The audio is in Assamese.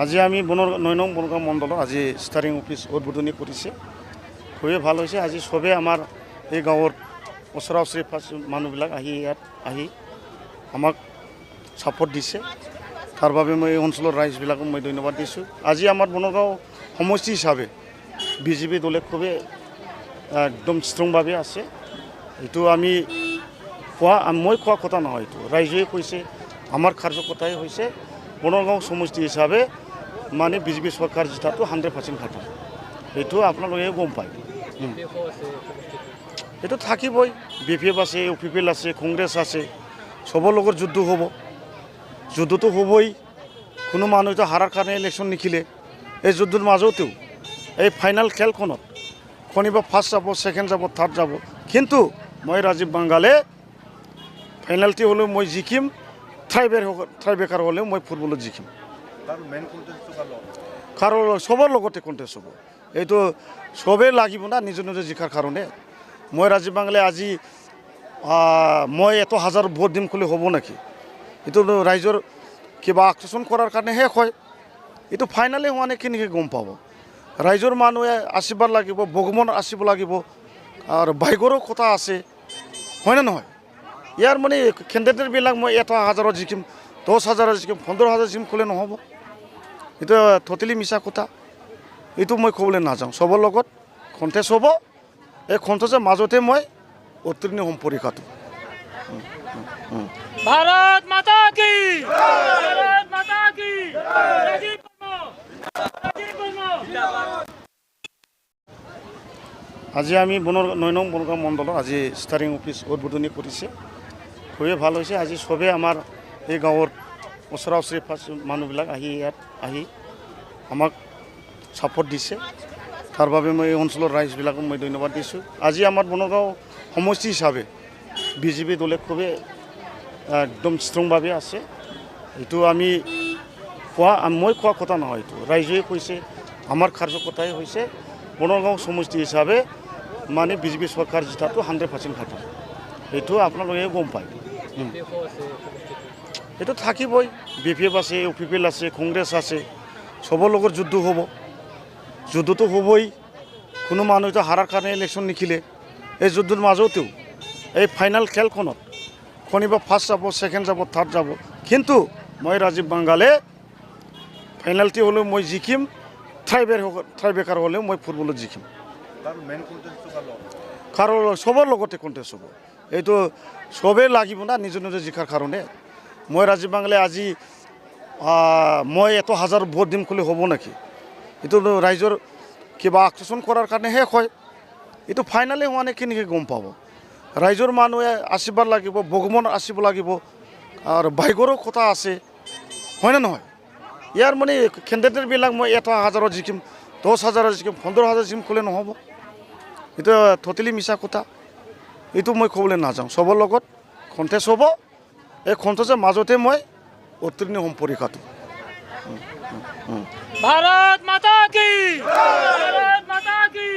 আজি আমি 9 নং বনগাঁও মণ্ডলৰ আজি ষ্টাৰিং অফিচ উদ্বোধনী কৰিছে। খুবেই ভাল হৈছে। আজি সবে আমাৰ এই গাঁৱৰ ওচৰা ওচৰি মানুহবিলাক ইয়াত আহি আমাক ছাপোৰ্ট দিছে। তাৰ বাবে মই এই অঞ্চলৰ ৰাইজবিলাকক মই ধন্যবাদ দিছোঁ। আজি আমাৰ বনগাঁও সমষ্টি হিচাপে বিজেপি দলে খুবেই একদম ষ্ট্ৰংভাৱে আছে। এইটো আমি মই কোৱা কথা নহয়, এইটো ৰাইজে কৈছে। আমাৰ কাৰ্যকৰ্তাই হৈছে বনগাঁও সমষ্টি হিচাপে মানে বিজেপি চৰকাৰ জিতাটো 100% খাটাম। এইটো আপোনালোকে গম পায়। এইটো থাকিবই। BPF আছে, UPPL আছে, কংগ্ৰেছ আছে, চবৰ লগত যুদ্ধ হ'ব। যুদ্ধটো হ'বই। কোনো মানুহ হাৰাৰ কাৰণে ইলেকশ্যন নিখিলে। এই যুদ্ধৰ মাজতেও এই ফাইনেল খেলখনত শনিবাৰ ফাৰ্ষ্ট যাব, ছেকেণ্ড যাব, থাৰ্ড যাব। কিন্তু মই ৰাজীৱ বাংগালে ফাইনেলটি হ'লেও মই জিকিম, ট্ৰাইবেকাৰ হ'লেও মই ফুটবলত জিকিম। কাৰণ চবৰ লগতে কণ্টেষ্ট হ'ব। এইটো চবেই লাগিব না নিজৰ নিজৰ জিকাৰ কাৰণে। মই ৰাজীৱ বাংগালে আজি মই 1,000 ভোট দিম ক'লে হ'ব নেকি? এইটো ৰাইজৰ কিবা আকৰ্ষণ কৰাৰ কাৰণেহে হয়। এইটো ফাইনেলে হোৱা নাই, কেনেকৈ গম পাব? ৰাইজৰ মানুহে আশীৰ্বাদ লাগিব, ভগৱানৰ আশীৰ্বাদ লাগিব, আৰু ভাগ্যৰো কথা আছে, হয়নে নহয়? ইয়াৰ মানে কেণ্ডিডেটবিলাক মই 1,000 জিকিম, 10,000 জিকিম, 15,000 জিকিম ক'লে নহ'ব। এইটো ট'টেলি মিছা কথা। এইটো মই ক'বলৈ নাযাওঁ। চবৰ লগত কণ্টেষ্ট হ'ব। এই কণ্টেষ্টৰ মাজতে মই উত্তীৰ্ণ হ'ম পৰীক্ষাটো। भारत माता की, भारत माता की, আজি আমি 9 নং বনগাঁও মণ্ডলৰ আজি ষ্টাৰিং অফিচ উদ্বোধনী কৰিছে। খুবেই ভাল হৈছে। আজি সবে আমাৰ এই গাঁৱৰ ওচৰা ওচৰি মানুহবিলাক ইয়াত আহি আমাক ছাপোৰ্ট দিছে। তাৰ বাবে মই এই অঞ্চলৰ ৰাইজবিলাকক মই ধন্যবাদ দিছোঁ। আজি আমাৰ বনগাঁও সমষ্টি হিচাপে বিজেপি দলে খুবেই একদম ষ্ট্ৰংভাৱে আছে। এইটো মই কোৱা কথা নহয়, এইটো ৰাইজে কৈছে। আমাৰ কাৰ্যকৰ্তাই হৈছে বনগাঁও সমষ্টি হিচাপে মানে বিজেপি চৰকাৰ জিতাটো 100% খাটাম। এইটো আপোনালোকে গম পায়। এইটো থাকিবই। BPF আছে, UPPL আছে, কংগ্ৰেছ আছে, চবৰ লগত যুদ্ধ হ'ব। যুদ্ধটো হ'বই। কোনো মানুহ হাৰাৰ কাৰণে ইলেকশ্যন নিখিলে। এই যুদ্ধৰ মাজতেও এই ফাইনেল খেলখনত শনিবাৰ ফাৰ্ষ্ট যাব, ছেকেণ্ড যাব, থাৰ্ড যাব। কিন্তু মই ৰাজীৱ বাংগালে ফাইনেলটি হ'লেও মই জিকিম, ট্ৰাইবেকাৰ হ'লেও মই ফুটবলত জিকিম। কাৰণ চবৰ লগতে কণ্টেষ্ট হ'ব। এইটো চবেই লাগিব না নিজৰ নিজৰ জিকাৰ কাৰণে। মই ৰাজীৱ বাংগালে আজি মই 1,000 ভোট দিম ক'লে হ'ব নেকি? এইটো ৰাইজৰ কিবা আকৰ্ষণ কৰাৰ কাৰণেহে হয়। এইটো ফাইনেলে হোৱা নাই, কেনেকৈ গম পাব? ৰাইজৰ মানুহে আশীৰ্বাদ লাগিব, ভগৱানৰ আশীৰ্বাদ লাগিব, আৰু ভাগ্যৰো কথা আছে, হয়নে নহয়? ইয়াৰ মানে কেণ্ডিডেটবিলাক মই 1,000 জিকিম, 10,000 জিকিম, 15,000 জিকিম ক'লে নহ'ব। এইটো ট'টেলি মিছা কথা। এইটো মই ক'বলৈ নাযাওঁ। চবৰ লগত কণ্টেষ্ট হ'ব। এই কণ্টেষ্টৰ মাজতে মই উত্তীৰ্ণ হ'ম পৰীক্ষাটো। भारत माता की, भारत माता की,